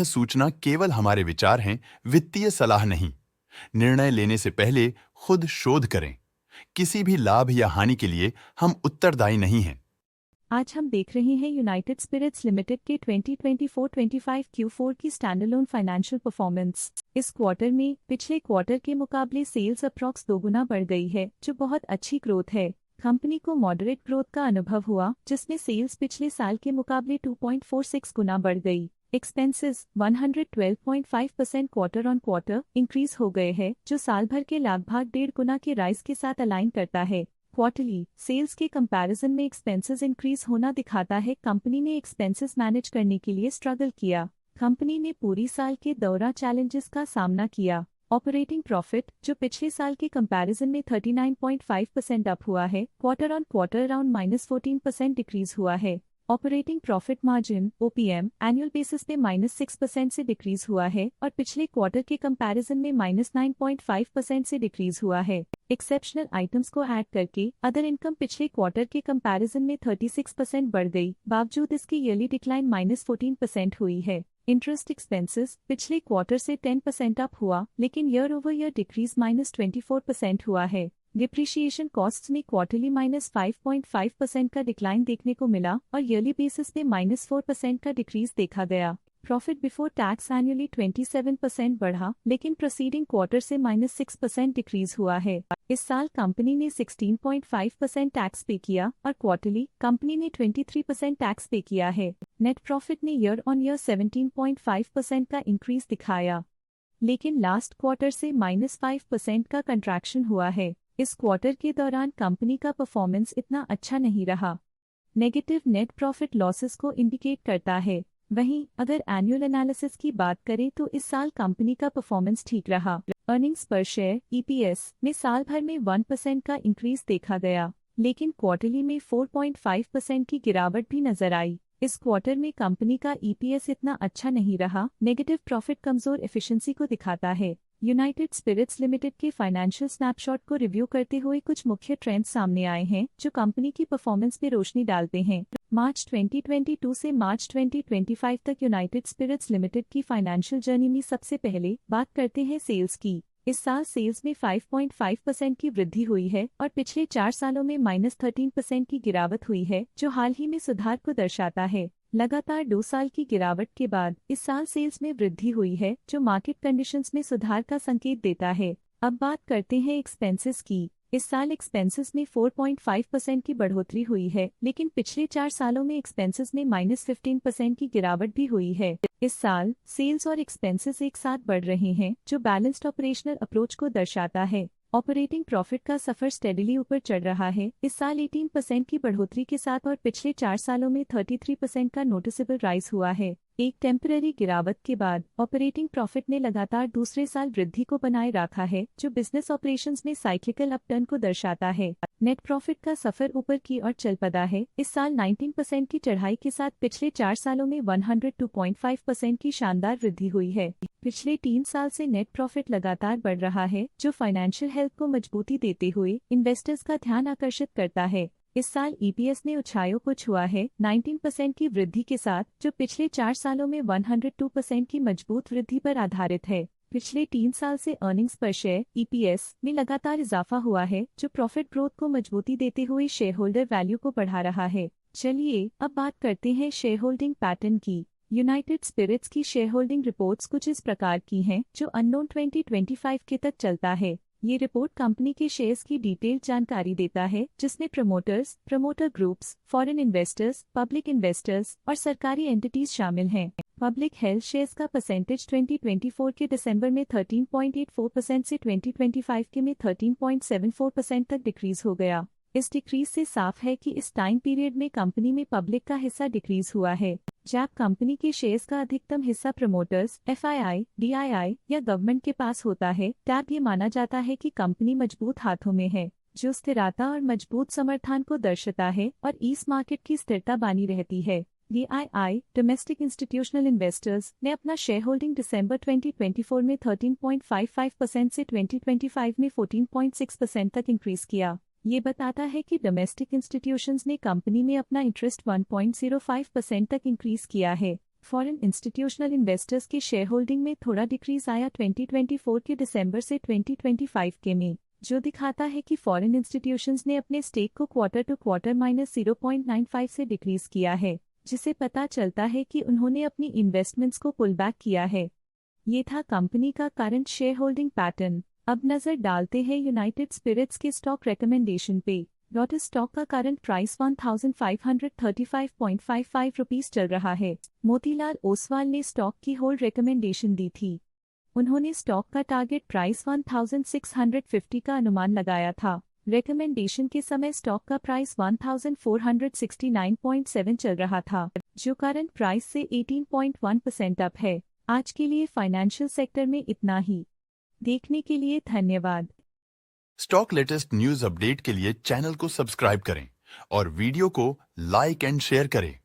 सूचना केवल हमारे विचार हैं, वित्तीय सलाह नहीं। निर्णय लेने से पहले खुद शोध करें। किसी भी लाभ या हानि के लिए हम उत्तरदायी नहीं हैं। आज हम देख रहे हैं यूनाइटेड स्पिरिट्स लिमिटेड के 2024-25 Q4 की स्टैंडअलोन फाइनेंशियल परफॉर्मेंस। इस क्वार्टर में पिछले क्वार्टर के मुकाबले सेल्स अप्रॉक्स 2 गुना बढ़ गई है, जो बहुत अच्छी ग्रोथ है। कंपनी को मॉडरेट ग्रोथ का अनुभव हुआ, जिसमें सेल्स पिछले साल के मुकाबले 2.46 गुना बढ़ गई। Expenses 112.5% quarter on quarter increase हो गए हैं, जो साल भर के लगभग 1.5 गुना के राइज के साथ अलाइन करता है। क्वार्टरली सेल्स के कंपैरिजन में एक्सपेंसेस इंक्रीज होना दिखाता है कंपनी ने एक्सपेंसेस मैनेज करने के लिए स्ट्रगल किया। कंपनी ने पूरी साल के दौरान चैलेंजेस का सामना किया। ऑपरेटिंग प्रॉफिट, जो पिछले साल के कंपैरिजन में 39.5% अप हुआ है, quarter on quarter around -14% decrease हुआ है। Operating profit margin OPM annual basis पे -6% से डिक्रीज हुआ है और पिछले क्वार्टर के कंपैरिजन में -9.5% से डिक्रीज हुआ है। एक्सेप्शनल आइटम्स को ऐड करके अदर इनकम पिछले क्वार्टर के कंपैरिजन में 36% बढ़ गई, बावजूद इसकी ईयरली डिक्लाइन -14% हुई है। इंटरेस्ट एक्सपेंसेस पिछले क्वार्टर से 10% अप हुआ, लेकिन ईयर ओवर ईयर डिक्रीज -24% हुआ है। डिप्रिशिएशन कॉस्ट्स में क्वार्टरली -5.5% का डिक्लाइन देखने को मिला और ईयरली बेसिस पे -4% का डिक्रीज देखा गया। प्रॉफिट बिफोर टैक्स एनुअली 27% बढ़ा, लेकिन प्रोसीडिंग क्वार्टर से -6% डिक्रीज हुआ है। इस साल कंपनी ने 16.5% टैक्स पे किया और क्वार्टरली कंपनी ने 23% टैक्स पे किया है। नेट प्रॉफिट ने ईयर ऑन ईयर 17.5% का इंक्रीज दिखाया, लेकिन लास्ट क्वार्टर से -5% का कंट्रैक्शन हुआ है। इस क्वार्टर के दौरान कंपनी का परफॉर्मेंस इतना अच्छा नहीं रहा। नेगेटिव नेट प्रॉफिट लॉसेस को इंडिकेट करता है। वहीं अगर एनुअल एनालिसिस की बात करें तो इस साल कंपनी का परफॉर्मेंस ठीक रहा। अर्निंग्स पर शेयर EPS में साल भर में 1% का इंक्रीज देखा गया, लेकिन क्वार्टरली में 4.5% की गिरावट भी नजर आई। इस क्वार्टर में कंपनी का EPS इतना अच्छा नहीं रहा। नेगेटिव प्रॉफिट कमजोर एफिशिएंसी को दिखाता है। यूनाइटेड स्पिरिट्स लिमिटेड के फाइनेंशियल स्नैपशॉट को रिव्यू करते हुए कुछ मुख्य ट्रेंड्स सामने आए हैं, जो कंपनी की परफॉर्मेंस पे रोशनी डालते हैं। मार्च 2022 से मार्च 2025 तक यूनाइटेड स्पिरिट्स लिमिटेड की फाइनेंशियल जर्नी में सबसे पहले बात करते हैं सेल्स की। इस साल सेल्स में 5.5% की वृद्धि हुई है और पिछले 4 सालों में -13% की गिरावट हुई है, जो हाल ही में सुधार को दर्शाता है। लगातार 2 साल की गिरावट के बाद इस साल सेल्स में वृद्धि हुई है, जो मार्केट कंडीशंस में सुधार का संकेत देता है। अब बात करते हैं एक्सपेंसेस की। इस साल एक्सपेंसेस में 4.5% की बढ़ोतरी हुई है, लेकिन पिछले 4 सालों में एक्सपेंसेस में -15% की गिरावट भी हुई है। इस साल सेल्स और एक्सपेंसेस एक साथ बढ़ रहे हैं, जो बैलेंस्ड ऑपरेशनल अप्रोच को दर्शाता है। ऑपरेटिंग प्रॉफिट का सफर स्टेडिली ऊपर चढ़ रहा है। इस साल 18% की बढ़ोतरी के साथ और पिछले 4 सालों में 33% का नोटिसेबल राइज हुआ है। एक टेम्पररी गिरावट के बाद ऑपरेटिंग प्रॉफिट ने लगातार दूसरे साल वृद्धि को बनाए रखा है, जो बिजनेस ऑपरेशंस में साइक्लिकल अपटर्न को दर्शाता है। नेट प्रॉफिट का सफर ऊपर की ओर चल पड़ा है। इस साल 19% की चढ़ाई के साथ पिछले 4 सालों में 102.5% की शानदार वृद्धि हुई है। पिछले 3 साल से नेट प्रॉफिट लगातार बढ़ रहा है, जो फाइनेंशियल हेल्थ को मजबूती देते हुए इन्वेस्टर्स का ध्यान आकर्षित करता है। इस साल EPS ने ऊंचाइयों को छुआ है 19% की वृद्धि के साथ, जो पिछले 4 सालों में 102% की मजबूत वृद्धि पर आधारित है। पिछले 3 साल से अर्निंग्स पर शेयर EPS में लगातार इजाफा हुआ है, जो प्रॉफिट ग्रोथ को मजबूती देते हुए शेयर होल्डर वैल्यू को बढ़ा रहा है। चलिए अब बात करते हैं शेयर होल्डिंग पैटर्न की। यूनाइटेड स्पिरिट्स की शेयर होल्डिंग रिपोर्ट्स कुछ इस प्रकार की हैं, जो अननोन 2025 के तक चलता है। ये रिपोर्ट कंपनी के शेयर्स की डिटेल्ड जानकारी देता है, जिसमें promoters, promoter groups, foreign investors, public investors और सरकारी एंटिटीज शामिल हैं। पब्लिक हेल्थ शेयर्स का परसेंटेज 2024 के दिसंबर में 13.84% से 2025 के में 13.74% तक डिक्रीज हो गया। इस डिक्रीज से साफ है कि इस टाइम पीरियड में कंपनी में पब्लिक का हिस्सा डिक्रीज हुआ है। जब कंपनी के शेयर्स का अधिकतम हिस्सा प्रमोटर्स, FII, DII या गवर्नमेंट के पास होता है, तब ये माना जाता है कि कंपनी मजबूत हाथों में है, जो स्थिरता और मजबूत समर्थन को दर्शाता है और इस मार्केट की स्थिरता बनी रहती है। DII, डोमेस्टिक इंस्टीट्यूशनल इन्वेस्टर्स, ने अपना शेयर होल्डिंग दिसंबर 2024 में 13.55% से 2025 में 14.6% तक इंक्रीज किया। ये बताता है कि डोमेस्टिक इंस्टीट्यूशंस ने कंपनी में अपना इंटरेस्ट 1.05% तक इंक्रीज किया है। फॉरेन इंस्टीट्यूशनल इन्वेस्टर्स के शेयर होल्डिंग में थोड़ा डिक्रीज आया 2024 के दिसंबर से 2025 के में, जो दिखाता है कि फॉरेन इंस्टीट्यूशंस ने अपने स्टेक को क्वार्टर टू क्वार्टर -0.95 से डिक्रीज किया है, जिसे पता चलता है कि उन्होंने अपनी इन्वेस्टमेंट्स को पुल बैक किया है। ये था कंपनी का करंट शेयर होल्डिंग पैटर्न। अब नजर डालते हैं यूनाइटेड स्पिरिट्स के स्टॉक रिकमेंडेशन पे। लोटस स्टॉक का करंट प्राइस 1535.55 रुपीस चल रहा है। मोतीलाल ओसवाल ने स्टॉक की होल्ड रिकमेंडेशन दी थी। उन्होंने स्टॉक का टारगेट प्राइस 1650 का अनुमान लगाया था। रिकमेंडेशन के समय स्टॉक का प्राइस 1469.7 चल रहा था, जो करंट प्राइस से 18.1% अप है। आज के लिए फाइनेंशियल सेक्टर में इतना ही। देखने के लिए धन्यवाद। स्टॉक लेटेस्ट न्यूज अपडेट के लिए चैनल को सब्सक्राइब करें और वीडियो को लाइक एंड शेयर करें।